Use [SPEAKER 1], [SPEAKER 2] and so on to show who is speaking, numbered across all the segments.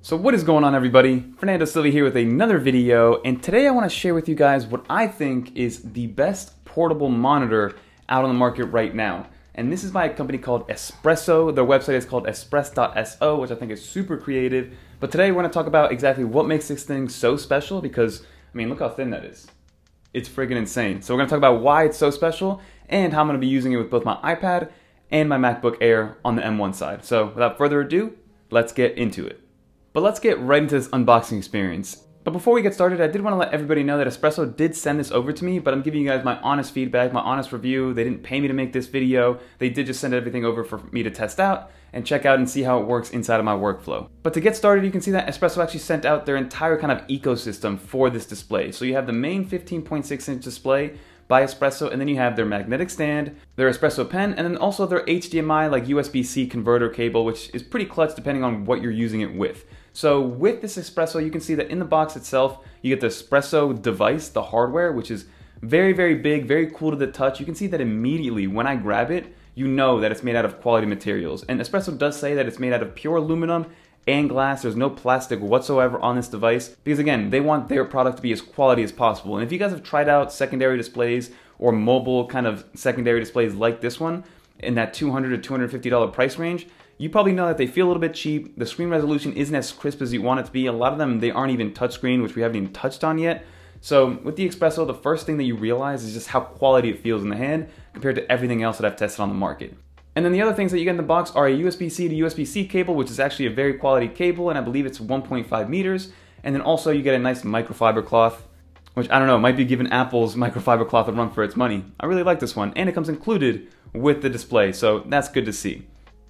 [SPEAKER 1] So what is going on, everybody? Fernando Silva here with another video, and today I want to share with you guys what I think is the best portable monitor out on the market right now. And this is by a company called Espresso. Their website is called espress.so, which I think is super creative. But today we're going to talk about exactly what makes this thing so special because, I mean, look how thin that is. It's friggin' insane. So we're going to talk about why it's so special and how I'm going to be using it with both my iPad and my MacBook Air on the M1 side. So without further ado, let's get into it. But let's get right into this unboxing experience. But before we get started, I did want to let everybody know that Espresso did send this over to me, but I'm giving you guys my honest feedback, my honest review. They didn't pay me to make this video. They did just send everything over for me to test out and check out and see how it works inside of my workflow. But to get started, you can see that Espresso actually sent out their entire kind of ecosystem for this display. So you have the main 15.6-inch display by Espresso, and then you have their magnetic stand, their Espresso pen, and then also their HDMI like USB-C converter cable, which is pretty clutch depending on what you're using it with. So with this Espresso, you can see that in the box itself, you get the Espresso device, the hardware, which is very, very big, very cool to the touch. You can see that immediately when I grab it, you know that it's made out of quality materials. And Espresso does say that it's made out of pure aluminum and glass. There's no plastic whatsoever on this device because, again, they want their product to be as quality as possible. And if you guys have tried out secondary displays or mobile kind of secondary displays like this one in that $200 to $250 price range, you probably know that they feel a little bit cheap. The screen resolution isn't as crisp as you want it to be. A lot of them, they aren't even touchscreen, which we haven't even touched on yet. So with the Espresso, the first thing that you realize is just how quality it feels in the hand compared to everything else that I've tested on the market. And then the other things that you get in the box are a USB-C to USB-C cable, which is actually a very quality cable, and I believe it's 1.5 meters. And then also you get a nice microfiber cloth, which I don't know, might be giving Apple's microfiber cloth a run for its money. I really like this one, and it comes included with the display, so that's good to see.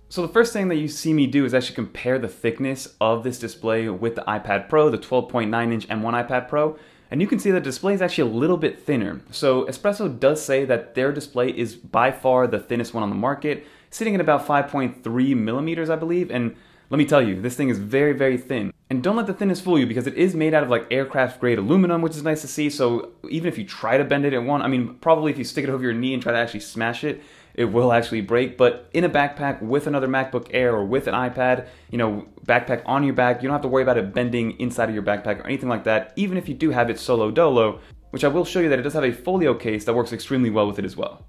[SPEAKER 1] So the first thing that you see me do is actually compare the thickness of this display with the iPad Pro, the 12.9-inch M1 iPad Pro, and you can see that the display is actually a little bit thinner. So Espresso does say that their display is by far the thinnest one on the market, sitting at about 5.3 millimeters, I believe, and let me tell you, this thing is very, very thin. And don't let the thinness fool you because it is made out of like aircraft grade aluminum, which is nice to see. So even if you try to bend it in one, I mean, probably if you stick it over your knee and try to actually smash it, it will actually break. But in a backpack with another MacBook Air or with an iPad, you know, backpack on your back, you don't have to worry about it bending inside of your backpack or anything like that, even if you do have it solo dolo, which I will show you that it does have a folio case that works extremely well with it as well.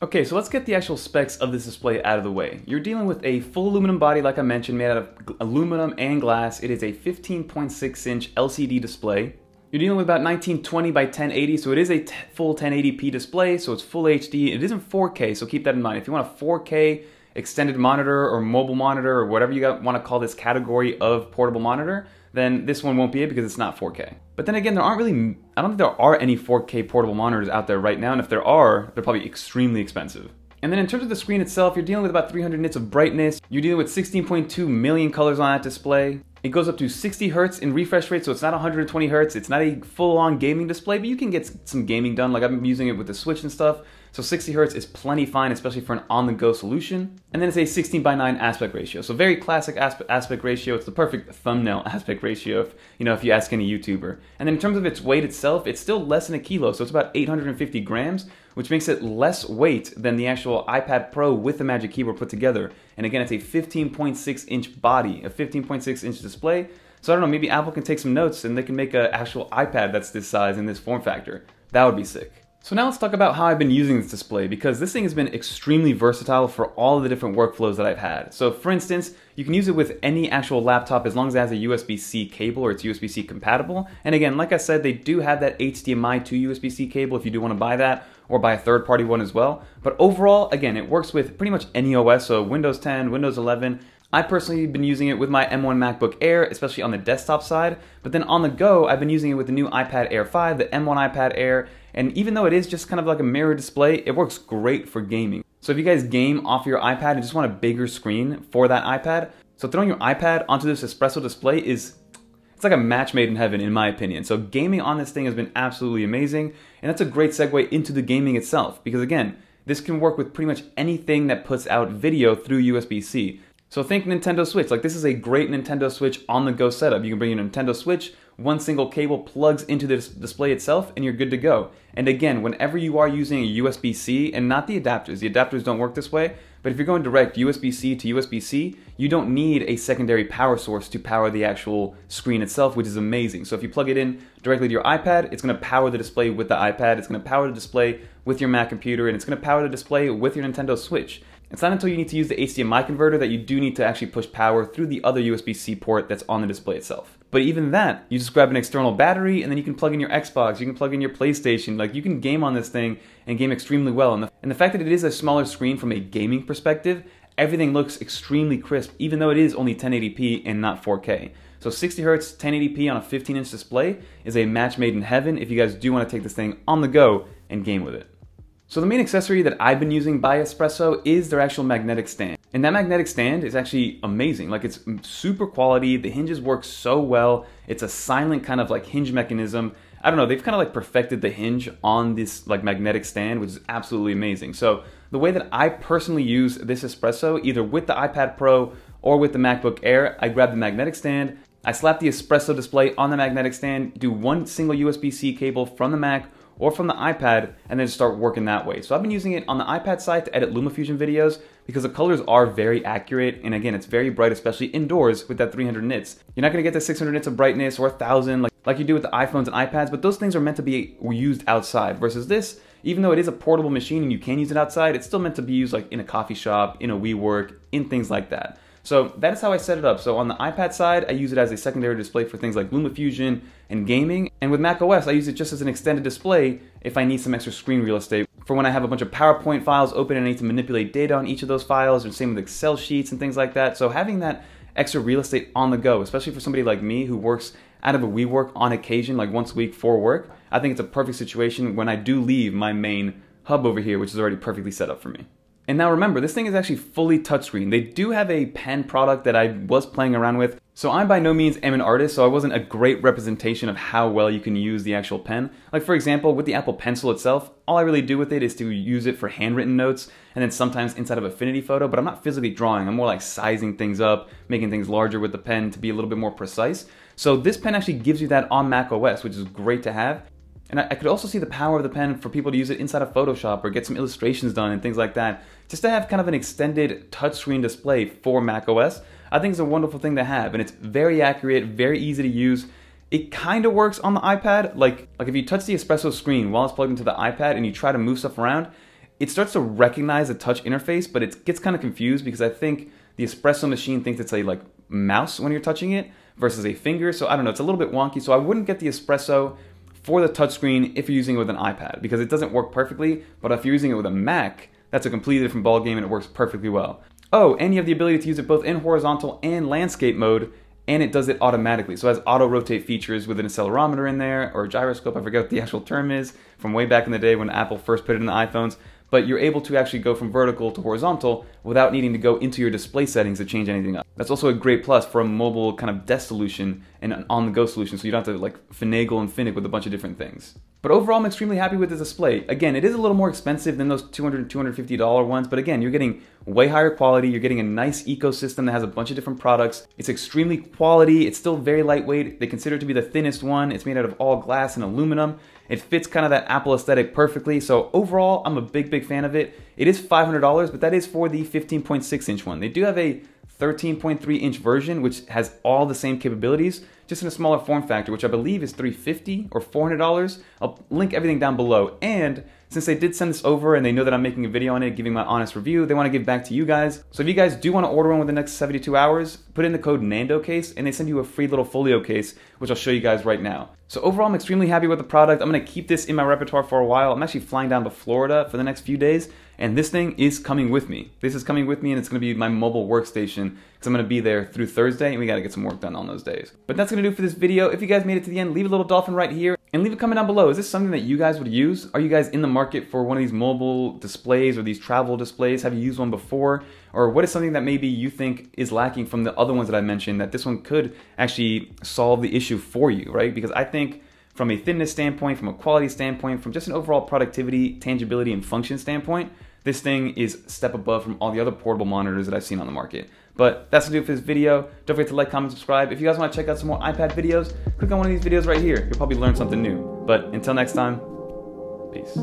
[SPEAKER 1] Okay, so let's get the actual specs of this display out of the way. You're dealing with a full aluminum body, like I mentioned, made out of aluminum and glass. It is a 15.6-inch LCD display. You're dealing with about 1920 by 1080, so it is a full 1080p display, so it's full HD. It isn't 4K, so keep that in mind. If you want a 4K extended monitor or mobile monitor or whatever you want to call this category of portable monitor, then this one won't be it because it's not 4K. But then again, I don't think there are any 4K portable monitors out there right now, and if there are, they're probably extremely expensive. And then in terms of the screen itself, you're dealing with about 300 nits of brightness. You're dealing with 16.2 million colors on that display. It goes up to 60 Hertz in refresh rate, so it's not 120 Hertz. It's not a full-on gaming display, but you can get some gaming done. Like I've been using it with the Switch and stuff. So 60 Hertz is plenty fine, especially for an on-the-go solution. And then it's a 16:9 aspect ratio. So very classic aspect ratio. It's the perfect thumbnail aspect ratio if you ask any YouTuber. And then in terms of its weight itself, it's still less than a kilo. So it's about 850 grams, which makes it less weight than the actual iPad Pro with the Magic Keyboard put together. And again, it's a 15.6-inch body, a 15.6-inch display. So I don't know, maybe Apple can take some notes and they can make an actual iPad that's this size in this form factor. That would be sick. So now let's talk about how I've been using this display because this thing has been extremely versatile for all of the different workflows that I've had. So for instance, you can use it with any actual laptop as long as it has a USB-C cable or it's USB-C compatible. And again, like I said, they do have that HDMI to USB-C cable if you do want to buy that or buy a third-party one as well. But overall, again, it works with pretty much any OS, so Windows 10, Windows 11. I personally have been using it with my M1 MacBook Air, especially on the desktop side, but then on the go, I've been using it with the new iPad Air 5, the M1 iPad Air, and even though it is just kind of like a mirror display, it works great for gaming. So if you guys game off your iPad and just want a bigger screen for that iPad, so throwing your iPad onto this Espresso display it's like a match made in heaven in my opinion. So gaming on this thing has been absolutely amazing, and that's a great segue into the gaming itself, because again, this can work with pretty much anything that puts out video through USB-C. So think Nintendo Switch. Like, this is a great Nintendo Switch on-the-go setup. You can bring your Nintendo Switch, one single cable plugs into the display itself, and you're good to go. And again, whenever you are using a USB-C, and not the adapters don't work this way, But if you're going direct USB-C to USB-C, you don't need a secondary power source to power the actual screen itself, which is amazing. So if you plug it in directly to your iPad, it's going to power the display with the iPad, it's going to power the display with your Mac computer, and it's going to power the display with your Nintendo Switch. It's not until you need to use the HDMI converter that you do need to actually push power through the other USB-C port that's on the display itself. But even that, you just grab an external battery and then you can plug in your Xbox, you can plug in your PlayStation, like you can game on this thing and game extremely well. And the fact that it is a smaller screen from a gaming perspective, everything looks extremely crisp, even though it is only 1080p and not 4K. So 60Hz 1080p on a 15-inch display is a match made in heaven if you guys do want to take this thing on the go and game with it. So the main accessory that I've been using by Espresso is their actual magnetic stand. And that magnetic stand is actually amazing. Like, it's super quality, the hinges work so well, it's a silent kind of like hinge mechanism. I don't know, they've kind of like perfected the hinge on this like magnetic stand, which is absolutely amazing. So the way that I personally use this Espresso, either with the iPad Pro or with the MacBook Air, I grab the magnetic stand, I slap the Espresso display on the magnetic stand, do one single USB-C cable from the Mac or from the iPad, and then start working that way. So I've been using it on the iPad side to edit LumaFusion videos because the colors are very accurate, and again, it's very bright, especially indoors with that 300 nits. You're not gonna get the 600 nits of brightness or 1000 like you do with the iPhones and iPads, but those things are meant to be used outside, versus this, even though it is a portable machine and you can use it outside, it's still meant to be used like in a coffee shop, in a WeWork, in things like that. So that is how I set it up. So on the iPad side, I use it as a secondary display for things like LumaFusion and gaming. And with macOS, I use it just as an extended display if I need some extra screen real estate for when I have a bunch of PowerPoint files open and I need to manipulate data on each of those files, and same with Excel sheets and things like that. So having that extra real estate on the go, especially for somebody like me who works out of a WeWork on occasion, like once a week for work, I think it's a perfect situation when I do leave my main hub over here, which is already perfectly set up for me. And now remember, this thing is actually fully touchscreen. They do have a pen product that I was playing around with. So I by no means am an artist, so I wasn't a great representation of how well you can use the actual pen. Like for example, with the Apple Pencil itself, all I really do with it is to use it for handwritten notes, and then sometimes inside of Affinity Photo, but I'm not physically drawing. I'm more like sizing things up, making things larger with the pen to be a little bit more precise. So this pen actually gives you that on macOS, which is great to have. And I could also see the power of the pen for people to use it inside of Photoshop or get some illustrations done and things like that. Just to have kind of an extended touchscreen display for macOS, I think is a wonderful thing to have. And it's very accurate, very easy to use. It kind of works on the iPad. Like if you touch the Espresso screen while it's plugged into the iPad and you try to move stuff around, it starts to recognize the touch interface, but it gets kind of confused because I think the Espresso machine thinks it's a like mouse when you're touching it versus a finger. So I don't know, it's a little bit wonky. So I wouldn't get the Espresso for the touchscreen if you're using it with an iPad, because it doesn't work perfectly, but if you're using it with a Mac, that's a completely different ballgame and it works perfectly well. Oh, and you have the ability to use it both in horizontal and landscape mode, and it does it automatically. So it has auto rotate features with an accelerometer in there, or a gyroscope, I forget what the actual term is, from way back in the day when Apple first put it in the iPhones. But you're able to actually go from vertical to horizontal without needing to go into your display settings to change anything up. That's also a great plus for a mobile kind of desk solution and an on-the-go solution, so you don't have to like finagle and finick with a bunch of different things. But overall, I'm extremely happy with this display. Again, it is a little more expensive than those $200, $250 ones, but again, you're getting way higher quality, you're getting a nice ecosystem that has a bunch of different products. It's extremely quality, it's still very lightweight. They consider it to be the thinnest one. It's made out of all glass and aluminum. It fits kind of that Apple aesthetic perfectly. So overall, I'm a big fan of it. It is $500, but that is for the 15.6 inch one. They do have a 13.3 inch version, which has all the same capabilities, just in a smaller form factor, which I believe is $350 or $400. I'll link everything down below. And since they did send this over and they know that I'm making a video on it, giving my honest review, they want to give back to you guys. So if you guys do want to order one within the next 72 hours, put in the code NandoCase and they send you a free little folio case, which I'll show you guys right now. So overall, I'm extremely happy with the product. I'm going to keep this in my repertoire for a while. I'm actually flying down to Florida for the next few days, and this thing is coming with me. This is coming with me, and it's going to be my mobile workstation because I'm going to be there through Thursday, and we got to get some work done on those days. But that's going to do for this video. If you guys made it to the end, leave a little dolphin right here, and leave a comment down below. Is this something that you guys would use? Are you guys in the market for one of these mobile displays or these travel displays? Have you used one before? Or what is something that maybe you think is lacking from the other ones that I mentioned that this one could actually solve the issue for you, right? Because I think from a thinness standpoint, from a quality standpoint, from just an overall productivity, tangibility, and function standpoint, this thing is a step above from all the other portable monitors that I've seen on the market. But that's going to do it for this video. Don't forget to like, comment, subscribe. If you guys want to check out some more iPad videos, click on one of these videos right here. You'll probably learn something new. But until next time, peace.